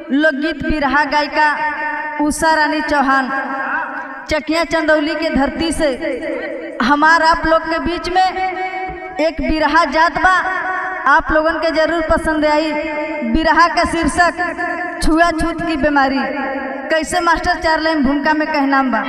लोकगीत बिरहा गायिका उषा रानी चौहान चकिया चंदौली के धरती से हमारा आप लोग के बीच में एक बिरहा जात बा। आप लोगन के जरूर पसंद आई। बिरहा का शीर्षक छुआछूत की बीमारी। कैसे मास्टर चार लाइन भूमिका में कहना बा।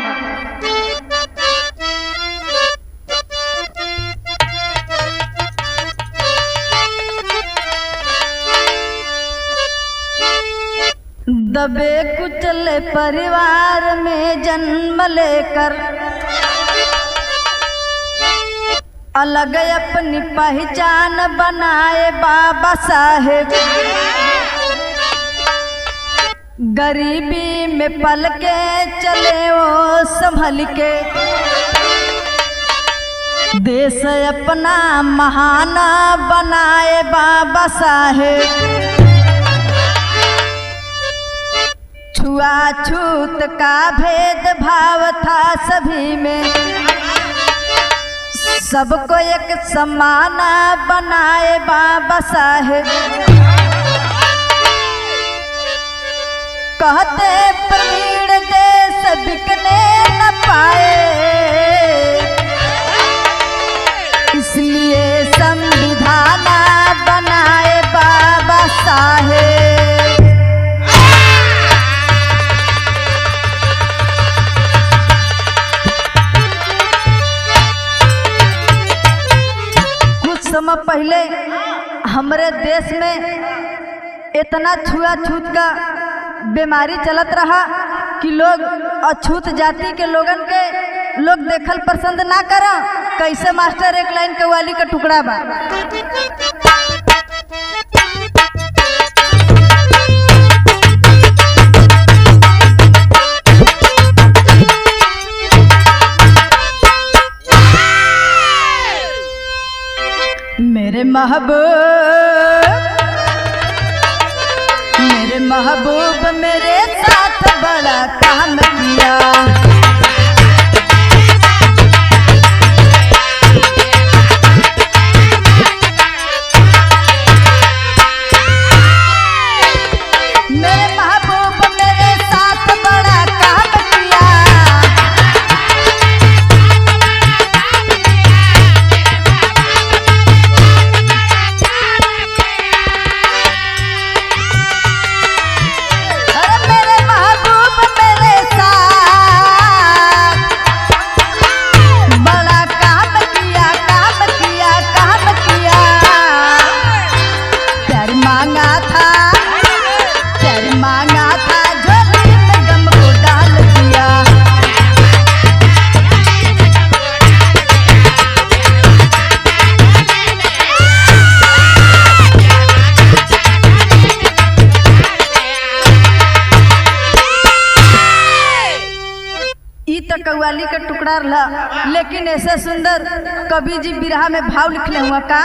दबे कुचले परिवार में जन्म लेकर अलग अपनी पहचान बनाए बाबा साहेब। गरीबी में पल के चले वो संभल के, देश अपना महान बनाए बाबा साहेब। छुआछूत का भेदभाव था सभी में, सबको एक समान बनाए बाबा साहेब। कहते प्रवीण देश बिकने न पाए, इसलिए संविधान बनाए बाबा साहेब। समय पहले हमारे देश में इतना छुआछूत का बीमारी चलत रहा कि लोग अछूत जाति के लोगन के लोग देखल पसंद ना करा। कैसे मास्टर एक लाइन कव्वाली का टुकड़ा बा। मेरे महबूब मेरे साथ बड़ा काम किया। मेरे महबूब मेरे साथ बड़ा काम किया। कव्वाली का टुकड़ा रहा, लेकिन ऐसे सुंदर कवि जी बिरहा में भाव लिखले हुआ का।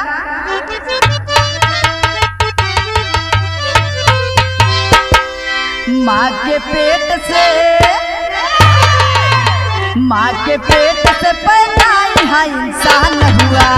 माँ के पेट से पैदा यहाँ इंसान हुआ।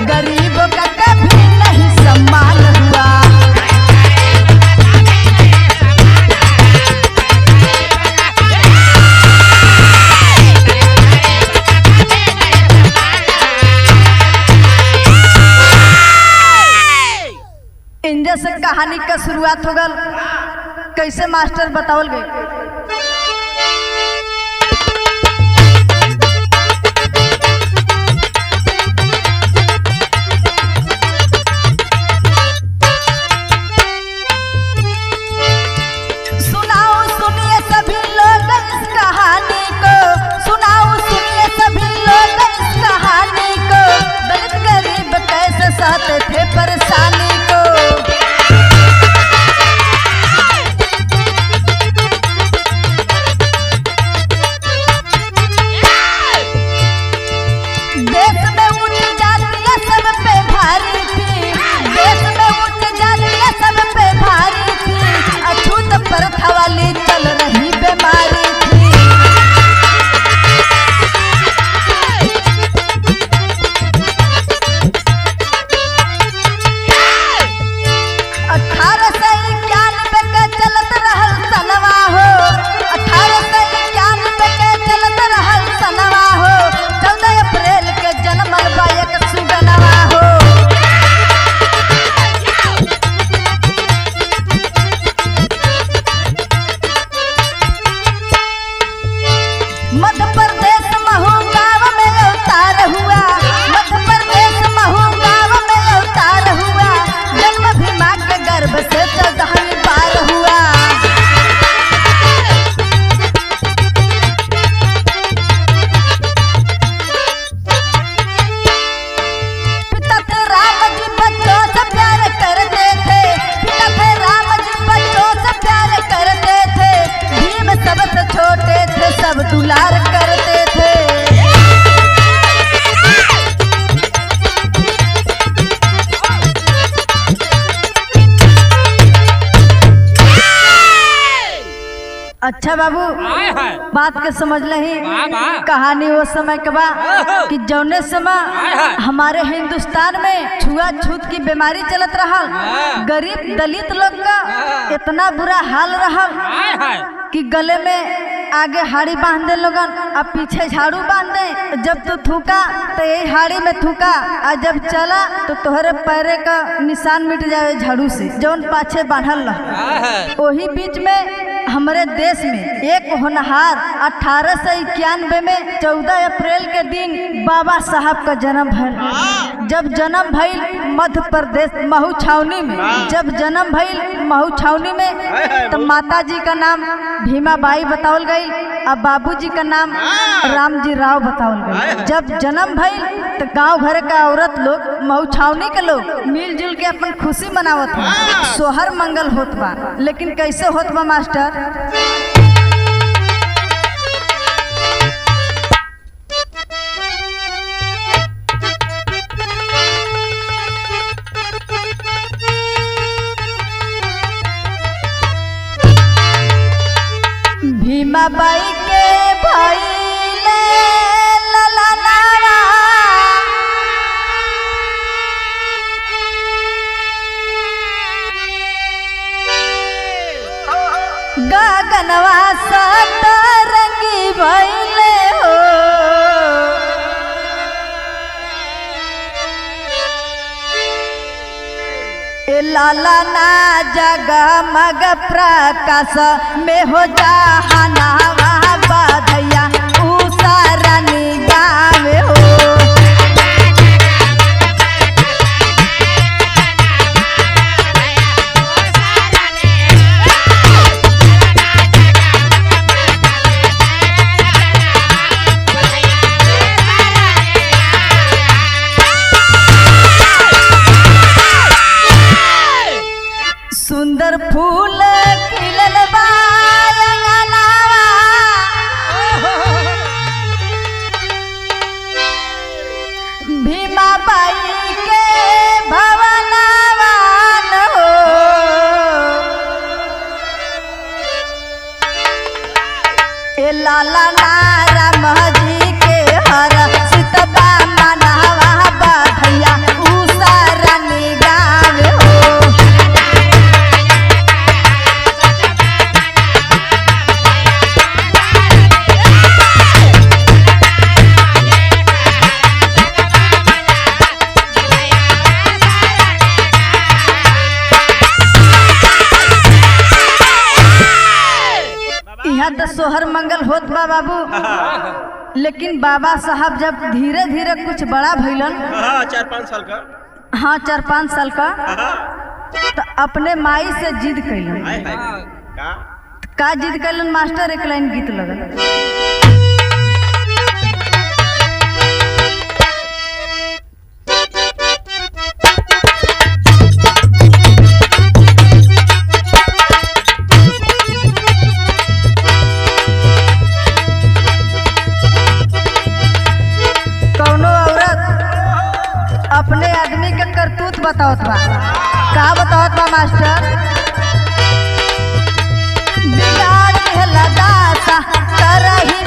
गरीबों का कभी नहीं सम्मान हुआ। इंजन से कहानी का शुरुआत हो गल। कैसे मास्टर बतावल गए। अच्छा बाबू बात के समझ लही कहानी वो समय के बाद कि जौने समय हमारे हिंदुस्तान में छुआछूत की बीमारी चलत रहा, गरीब दलित लोग का इतना बुरा हाल रहा कि गले में आगे हाड़ी बांध दे लोगन अब पीछे झाड़ू बांध दे। जब तू थूका तो यही हाड़ी में थूका और जब चला तो तोहरे पैरे का निशान मिट जाए झाड़ू से जौन पाछे बांधल रहा। वही बीच में हमारे देश में एक होनहार 1891 में 14 अप्रैल के दिन बाबा साहब का जन्म भइल। जब जन्म भइल मध्य प्रदेश महू छावनी में, जब जन्म भइल महू छावनी में तो माता जी का नाम भीमाबाई बतावल गई और बाबूजी का नाम रामजी राव बतावल गई। जब जन्म भइल तो गांव घर का औरत लोग महू छावनी के लोग मिलजुल के अपन खुशी मनावत बा, सोहर मंगल होत बा। लेकिन कैसे होत बा मास्टर? भीमाबाई के भाई ले ललनावा गगनवा सतरंगी भइले हो। ए लालना जगमग प्रकाश में हो जहानावा बधैया उसरनी गावे हो। सुंदर फूल खिलल बा अंगनावा, भीमाबाई के भवनवा हो। ए लाला राम जी के हर सीतबा मनावा बधैया उसरनी गावे हो। यहाँ तो सोहर मंगल होत बा बाबू, लेकिन बाबा साहब जब धीरे धीरे कुछ बड़ा भइलन, 4-5 साल का, हाँ 4-5 साल का, तो अपने माई से जिद कैलन। का जिद कैलन मास्टर? एक लाइन गीत लगल। अपने आदमी के करतूत बतावत बा। का बतावत बा मास्टर? बिगाड़ के लदासा करही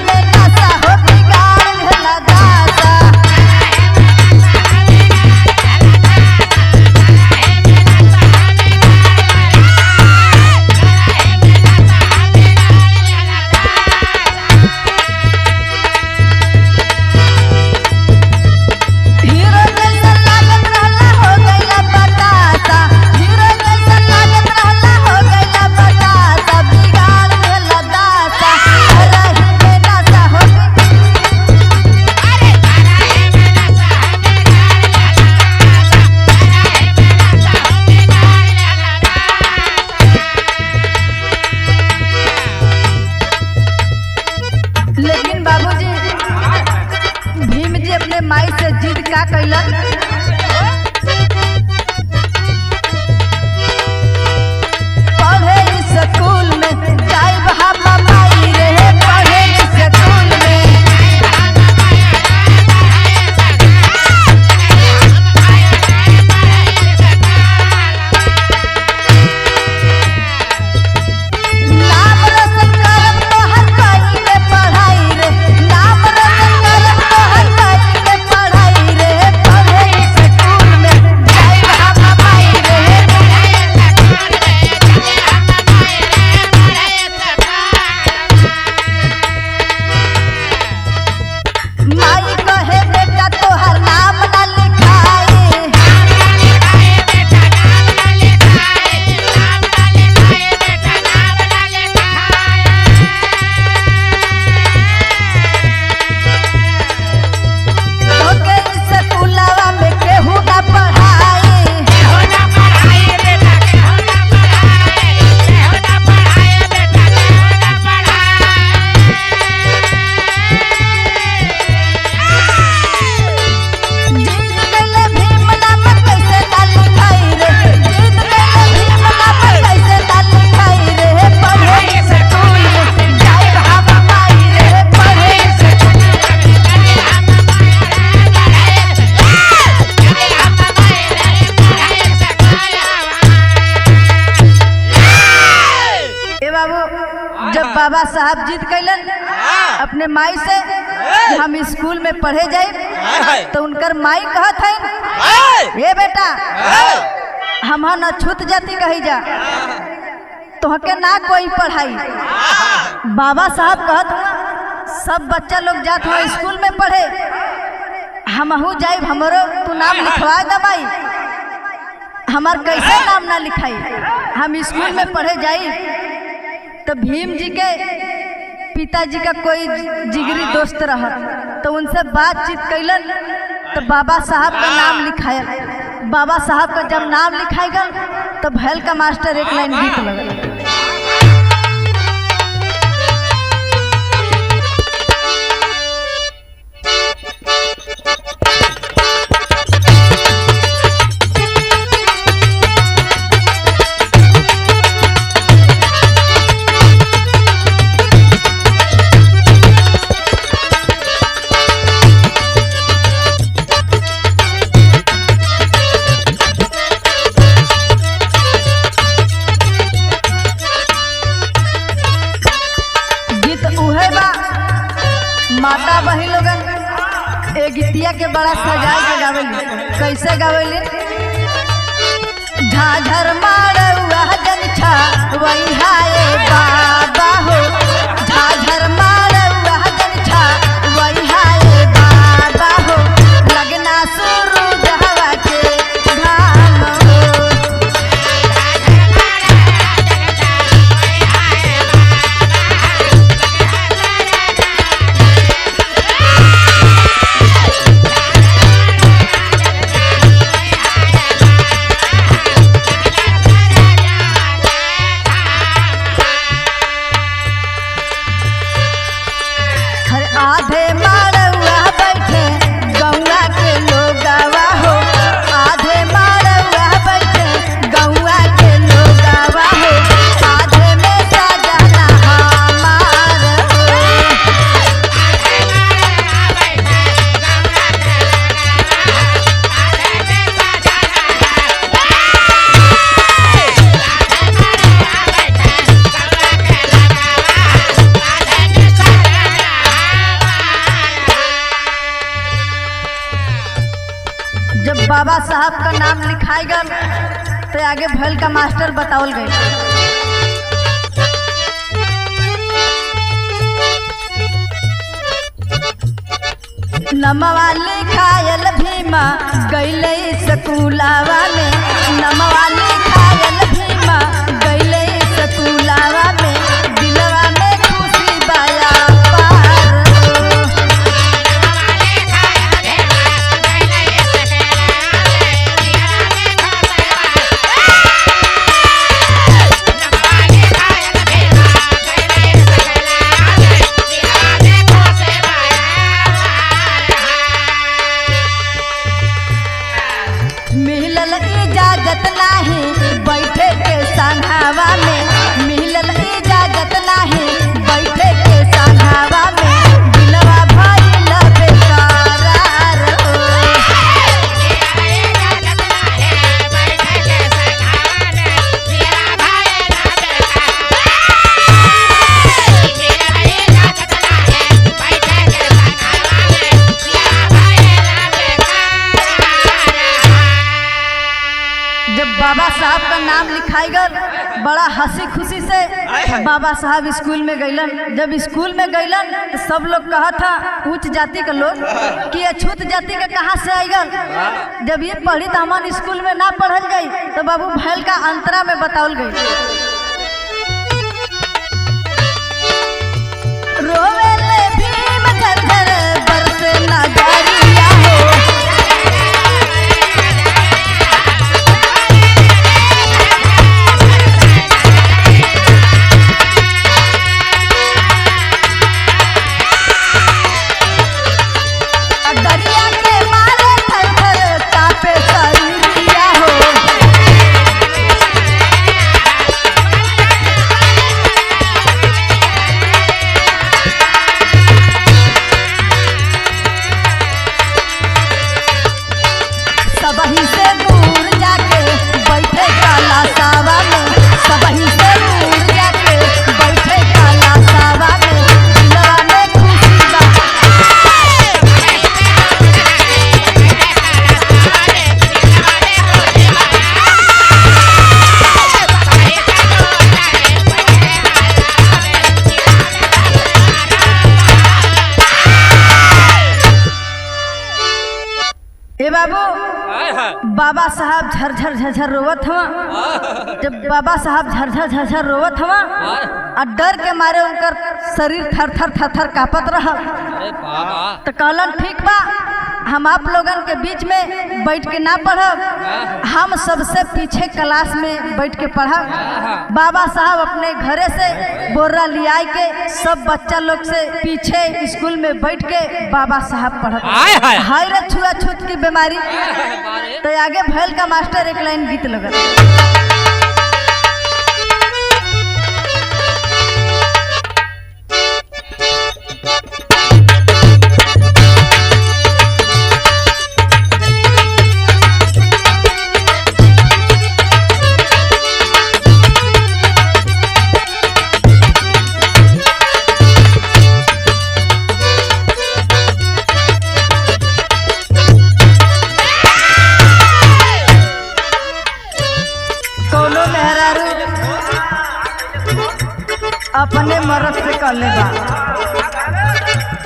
जब बाबा साहब जिद कैलन अपने माई से हम स्कूल में पढ़े जाए तो उनकर माई कहत है ये बेटा हम न छूत जाति कही जा तोहके ना कोई पढ़ाई। बाबा साहब कहत हुआ सब बच्चा लोग जात हुआ स्कूल में पढ़े हमहू जाए हमरो तू नाम लिखवा दबाई। हमार कैसे नाम ना लिखाई हम स्कूल में पढ़े जाई। तो भीम जी के पिताजी का कोई जिगरी दोस्त रहा तो उनसे बातचीत कैलन तो बाबा साहब का नाम लिखाया। बाबा साहब का जब नाम लिखाएगा तो भैल का मास्टर एक लाइन गीत लगा। माता बही लोगन ए गीतिया के बड़ा सजाए के गावेली। कैसे गावेली? झाझर मारउआ जन छा वही हाय बाबा हो झाझर मारउआ जन छा वही हाय बाबा हो लगना शुरू जहवा के घाम हो। आधे मारउआ बैठे गौआ के लोगावा हो आधे मारउआ बैठे गौआ के लोगावा हो आधे में सजना हमार हो। जब बाबा साहब का नाम लिखाई गल तो आगे भैल का मास्टर बतावल गए। नमवा लिखायल भीमा गईले स्कूलावा में नमवा लिखायल भीमा गईले स्कूलावा में दिलवा में खुशी बाया पार हो। मिलल इजाजत नाही बैठे के संघावा में मिलल इजाजत नाही बैठे के संघावा में दिलवा भइल बेकरार हो। जब बाबा साहब का नाम लिखाई गल बड़ा हंसी खुशी से बाबा साहब स्कूल में गईलन। जब स्कूल में गईलन तो सब लोग कहा था उच्च जाति के लोग कि अछूत जाति के कहाँ से आई गल। जब ये पढ़ी तो हमारे स्कूल में ना पढ़ल गई तो बाबू भैल का अंतरा में बतावल गई। रोवेले भीम झरझर बरसे नजरिया हो दरिया के मारे थर थर कापे शरीरिया हो। बाबा साहब झरझर झरझर रोवत हवा। जब बाबा साहब झरझर झरझर रोवत हवा और डर के मारे उनकर शरीर थर थर थर थर कांपत रहा। तो कहलन ठीक बा, हम आप लोगन के बीच में बैठ के ना पढ़ब, हम सबसे पीछे क्लास में बैठ के पढ़ब। बाबा साहब अपने घरे से बोरा लिया के सब बच्चा लोग से पीछे स्कूल में बैठ के बाबा साहब पढ़ब। हाय रे छुआछूत की बीमारी। तो आगे भैल का मास्टर एक लाइन गीत लगल। अपने मर्द से कहले बा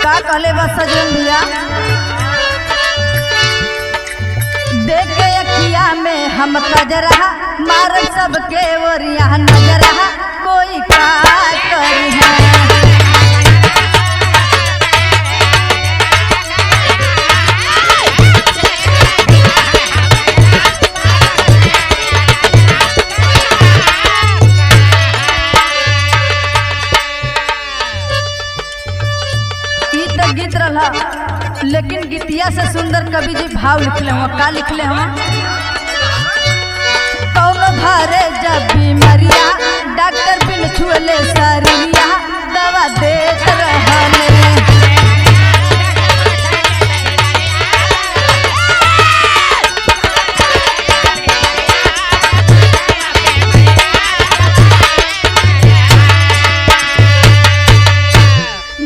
का कहले बा सजन भैया, देख के अखिया में हम तजरा मार सबके ओरिया नजरा कोई का करी है। गीत रहा लेकिन गीतिया से सुंदर कवि जी भाव लिखले हुआ। का लिखले हुआ, कौनो धारे जब बीमारिया डॉक्टर बिन छुएले शरीरिया दवा देत रहले।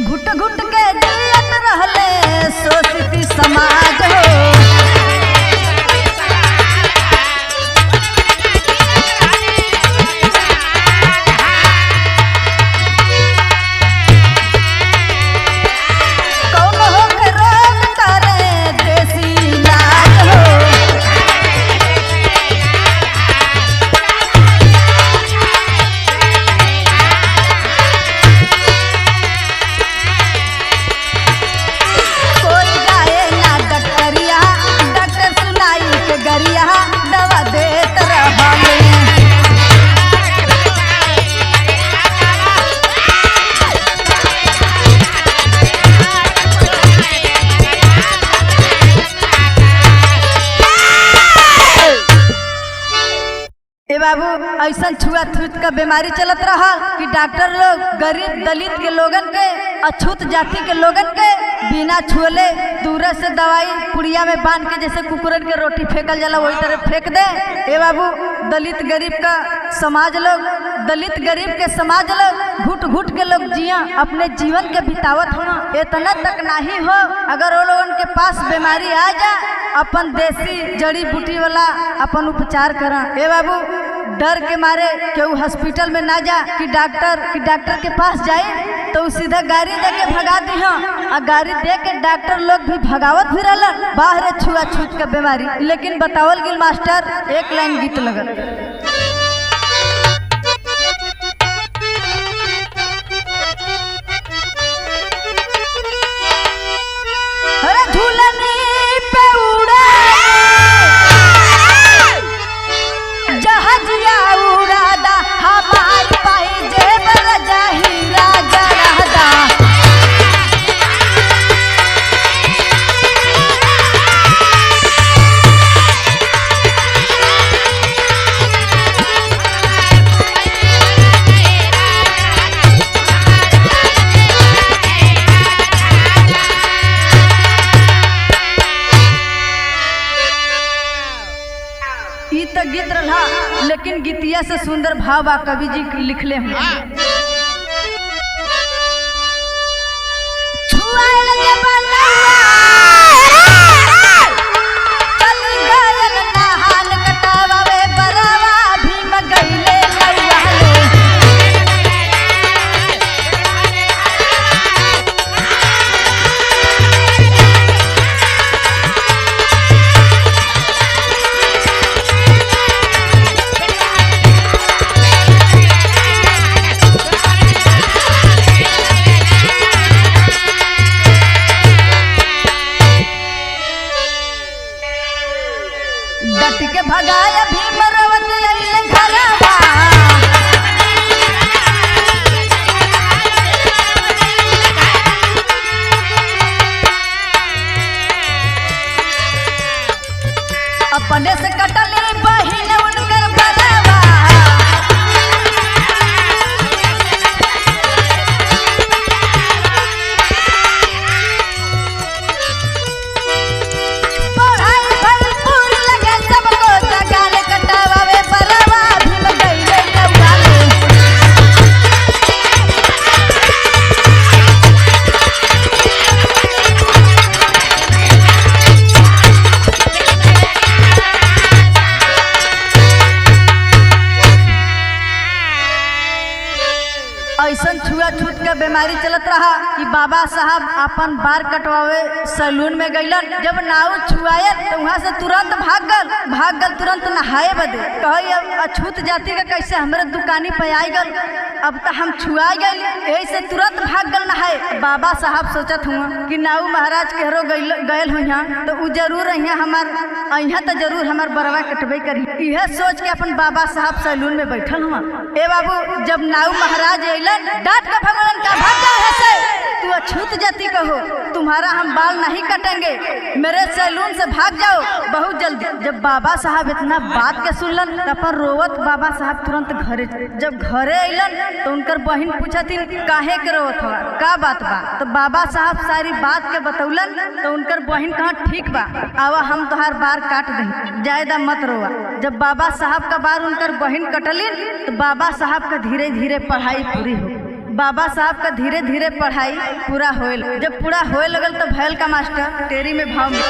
घुट घुट के जियत रहले शोषित समाज हो। कौन हो के रोग करे देसी इलाज हो। कोई गाए ना डॉक्टरिया डॉक्टर सुनाई के गरिया दवा देत रहले। ए बाबू ऐसा छुआछूत का बीमारी चलत रहा कि डॉक्टर लोग गरीब दलित के लोगन के अछूत जाति के लोगन के बिना छुएले दूर से दवाई पुड़िया में बांध के जैसे कुकुरन के रोटी फेंकल जाला वही तरह फेंक दे। ए बाबू दलित गरीब का समाज लोग, दलित गरीब के समाज लोग घुट घुट के लोग जिया अपने जीवन के बितावत हो। इतना तक नहीं हो अगर वो लोगन के पास बीमारी आ जा अपन देसी जड़ी बूटी वाला अपन उपचार करा। ए बाबू डर के मारे केहू हॉस्पिटल में ना जा कि डॉक्टर के पास जाए तो सीधा गाड़ी दे के भगा दी। और गाड़ी दे के डॉक्टर लोग भी भगावत भी रहलन बाहर छुआछूत का बीमारी। लेकिन बतावल गिल मास्टर एक लाइन गीत लगल। अरे झूलनी पे उड़े जहाजिया उड़ादा हमार पाई जेब रजाहीरा जरादा। ई तो गीत रहा लेकिन गीतिया से सुंदर भाव बा कवि जी लिखले हुए। छुआल के बनवा चली गयल नहान कटावे बरावा भीम गइले नौवाले। ऐसा छुआछूत के बीमारी चलत रहा कि बाबा साहब अपन बाल कटवावे सैलून में गईलन। जब नाव छुआए तो वहाँ से तुरंत भाग गल तुरंत नहाए बदे। कही अब अछूत जाति का कैसे हमारे दुकानी पे आई गल, अब तो हम छुआ गए, यही से तुरंत भाग गल नहाए। बाबा साहब सोचत हुआ कि नाऊ महाराज केहरो गयल हो यहाँ तो उ जरूर यहाँ तो जरूर हमार बरवा कटबे करी। यह सोच के अपन बाबा साहब सैलून में बैठल हुआ। ए बाबू, जब नाऊ महाराज अलन डांट का भगवान का भाग जाओ से, तू अछूत जाति कहो, तुम्हारा हम बाल नहीं कटेंगे, मेरे सैलून से भाग जाओ बहुत जल्दी। जब बाबा साहब इतना बात के सुनलन तो अपन रोवत बाबा साहब तुरंत घरे। जब घरे अलन तो उनकर बहन पूछथिन काहे के रोवत हवा, का बात बा? तो बाबा साहब सारी बात के बतौलन तो उनकर बहन कहा ठीक बा, आवा हम तोहार बार काट दे, ज्यादा मत रोवा। जब बाबा साहब का बार उनकर बहन कटलिन तो बाबा साहब का धीरे धीरे पढ़ाई पूरी हो। बाबा साहब का धीरे धीरे पढ़ाई पूरा होए। जब पूरा होए लगल तो भैल का मास्टर टेरी में भाव में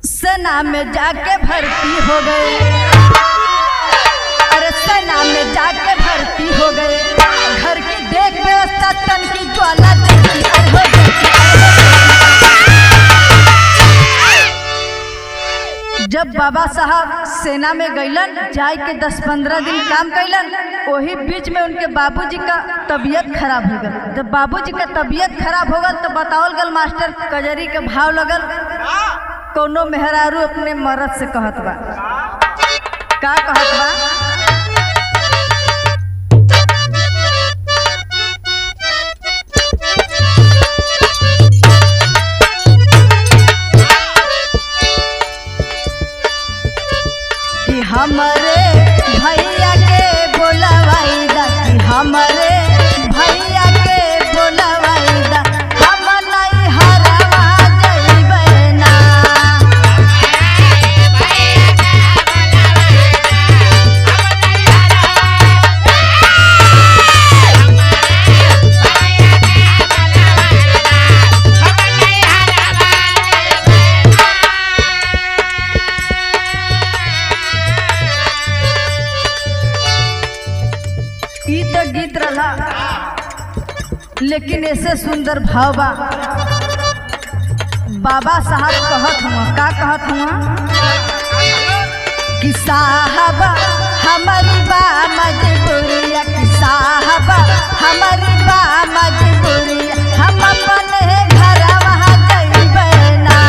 सेना में जाके भर्ती हो गए, अरे सेना में जाके भर्ती हो गए। घर की देख व्यवस्था तन की ज्वाला देखी जब बाबा साहब सेना में गईलन, जाए के 10-15 दिन काम कैलन। वही बीच में उनके बाबूजी का तबीयत खराब हो गल। जब बाबूजी का तबीयत खराब हो गल तो बतावल गल मास्टर कजरी के भाव लगल। कोनो मेहरारू अपने मर्द से कहत बा, का कहत बा? कि हमरे भैया के बोलवाई दा, कि हमरे भैया के बोलवाई दा, हम नहीं हरवा जइबे ना। ई तो गीत रहा, लेकिन ऐसे सुंदर भाव बा। बाबा साहब कहत हुआ, का कहत हुआ? कि साहब हमारी बा मजबूरिया, कि साहब हमारी बा मजबूरिया, हम अपने घर वहाँ जइबे ना।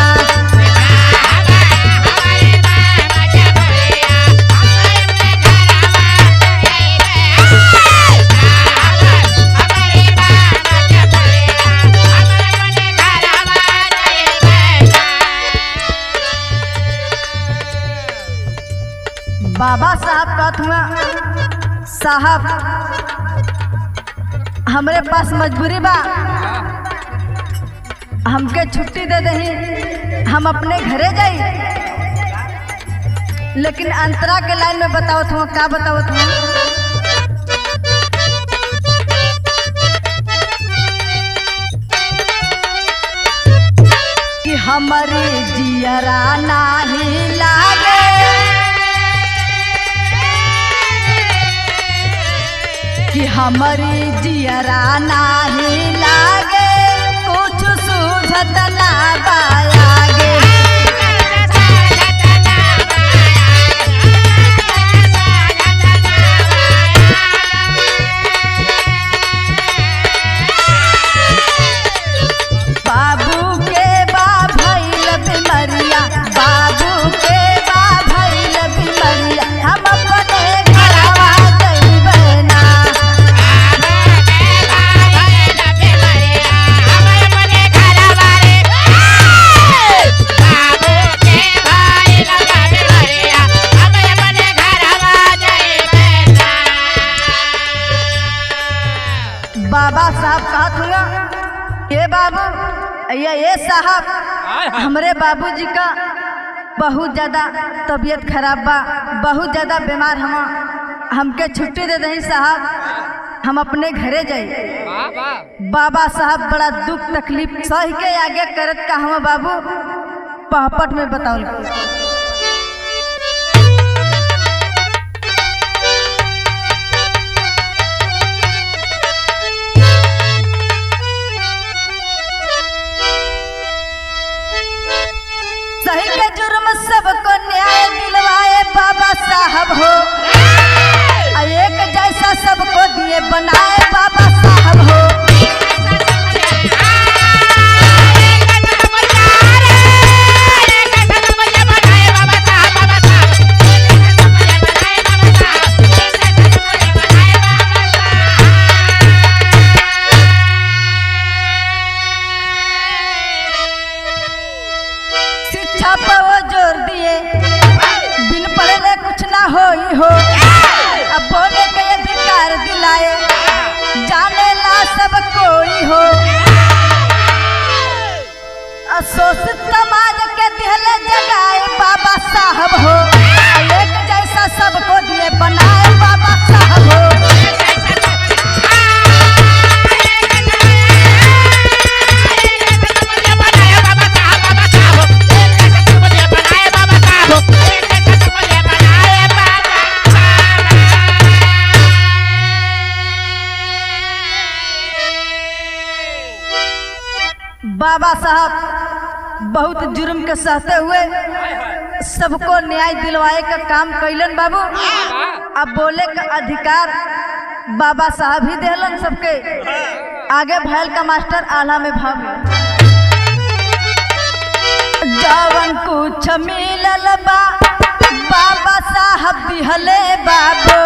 बाबा साहब कहत हुआ, साहब हमरे पास मजबूरी बा, हमके छुट्टी दे दही, हम अपने घरे जाई। लेकिन अंतरा के लाइन में बतावत हुआ, का बतावत हुआ? कि हमारी जियरा नाही लागे, कि हमारी जियरा नाही लागे, कुछ सूझत ना बायागे। बाबू के बा भइल बीमरिया, बाबू के बा भइल बीमरिया, हम अपने घरवा जइबे ना। बाबा साहब कहत हुआ, ये बाबू ये साहब हमरे बाबूजी का बहुत ज़्यादा तबीयत खराब बा, बहुत ज़्यादा बीमार, हमके छुट्टी दे दही साहब, हम अपने घरे जाए। बाबा साहब बड़ा दुख तकलीफ सह के आगे करत का हम बाबू पहपट में बताओ। सही के जुर्म सबको न्याय दिलवाए बाबा साहब हो, एक जैसा सबको दिए बनाए बाबा साहब हो। शिक्षा पर वो जोर दिए, बिन पढ़े कुछ ना हो, अब बोले के अधिकार दिलाए, जाने ला सब कोई हो। अशोषित समाज के दिहले जगाए बाबा साहब हो, एक जैसा सबको दिए बनाए बाबा साहब हो। बाबा साहब बहुत जुर्म के सहते हुए सबको न्याय दिलवाए का काम कैलन बाबू। अब बोले का अधिकार बाबा साहब ही देलन सबके। आगे भैल का मास्टर आला में भाव जवन कुछ मिलल बा बाबा साहब दिहले बाबू।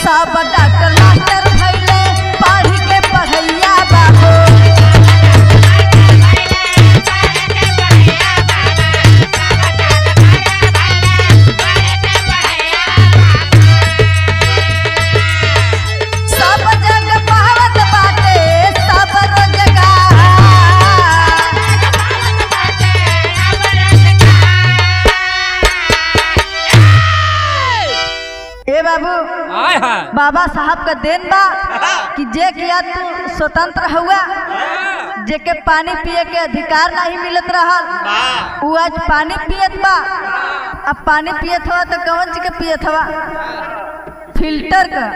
सब डॉक्टर मास्टर भइले पढ़ के पढ़ैया बाबू। सब जग बहावत बाटे सब रोजगार। ए बाबू बाबा साहब का देन बा कि जे किया तू स्वतंत्र हुआ, जे के पानी पिए के अधिकार नहीं मिलत रहल, वो आज पानी पियत बा। अब पानी पियत हुआ तो कौन चीज के पियत हुआ? फिल्टर का।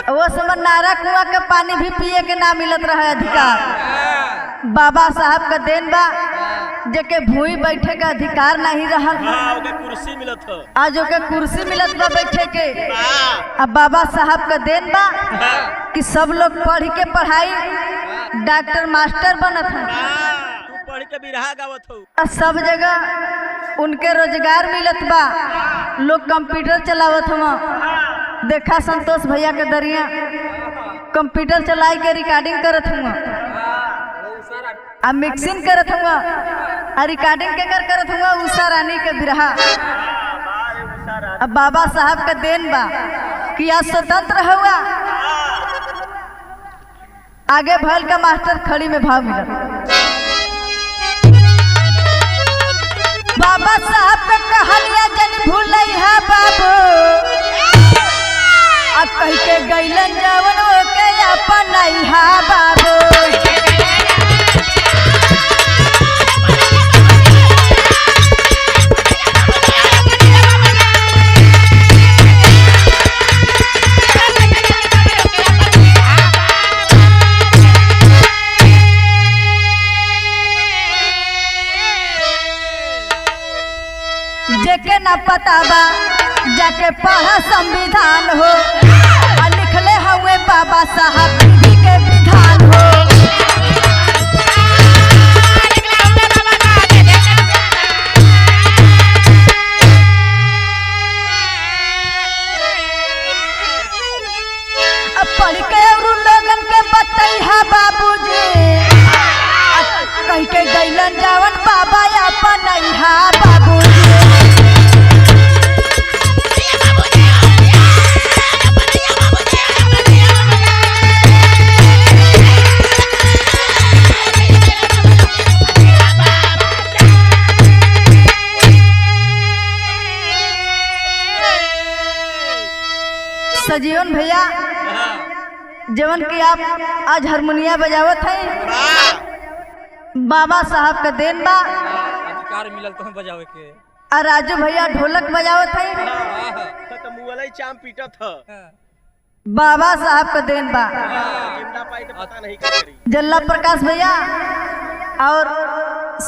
वो समय नारा कुआं का पानी भी पिए के ना मिलत रहा अधिकार। बाबा साहब का देन बा जेके भूई बैठे का अधिकार नहीं रहल, कुर्सी मिलत हो। आज ओके कुर्सी मिलत बा बैठे के। अब बाबा साहब का देन बा कि सब लोग पढ़ के पढ़ाई डॉक्टर मास्टर बनत है, पढ़ के बिरहा गावत हो। सब जगह उनके रोजगार मिलत बा। लोग कंप्यूटर चलावत हुआ, देखा संतोष भैया के दरिया कंप्यूटर चलाई के रिकॉर्डिंग करत हुआ, मिक्सिंग करत हुआ, रिकॉर्डिंग के करत हुआ उषा रानी के बिरहा। अब बाबा साहब का देन बा कि आज स्वतंत्र हुआ। आगे भल का मास्टर खड़ी में भाव मिला। बाबू अब कह के गैलन जवन ओके अपन नैहा बाबू जेके ना पता बा जाके पढ़ा संविधान हो आ लिखले हुए बाबा साहब विधि के विधान हो अब पढ़ के और लोगन के बतैहा बाबूजी कह के गैलन जावन बाबा अपन नैहा बाबूजी सजीवन भैया जवन की आप आज हारमोनिया बजावत हैं बाबा साहब का देन बा अधिकार मिलल तो बजावे के और राजू भैया ढोलक बजावत हैं तो मुअलई चाम पीटत ह बाबा साहब का देन बा जिंदा पाई तो पता नहीं क्या करी जल्ला प्रकाश भैया और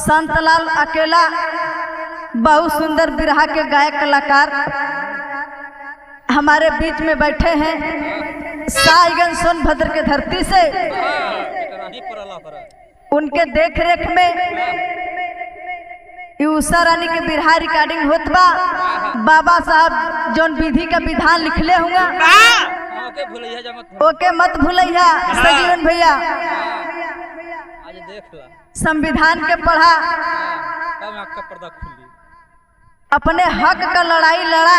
संतलाल अकेला बहुत सुंदर बिरहा के गायक कलाकार हमारे बीच में बैठे हैं साईगंज सोनभद्र के धरती से उनके देख रेख में उषा रानी के बिरहा रिकॉर्डिंग होत बा बाबा साहब जोन विधि का विधान लिखले हुआ ओके मत भूलिया सजीवन भैया आज देख ला संविधान के पढ़ा तब आपका पर्दा खुली अपने हक का लड़ाई लड़ा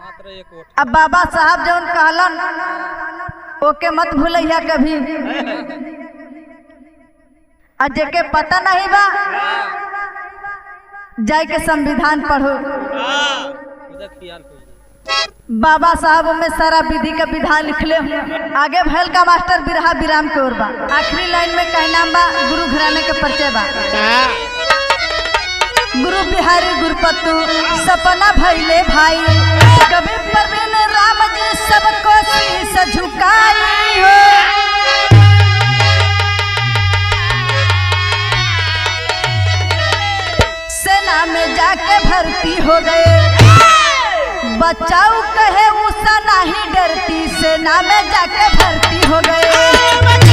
मात्र एक वोट अब बाबा साहब जौन कहलन ओके मत भूलिया कभी और जेके पता नहीं बा जाए के संविधान पढ़ो उधर ख्याल हो बाबा साहब में सारा विधि का विधान लिखले हुए आगे भैल का मास्टर बिरहा विराम के ओर बा आखिरी लाइन में कहना बा गुरु घराने के परिचय बा गुरु बिहारी गुरुपतु सपना भैले भाई कभी परवीन राम जी सबको शीश झुकाई हो सेना में जाके भर्ती हो गए बचाऊ कहे उषा नहीं डरती सेना में जाके भर्ती हो गए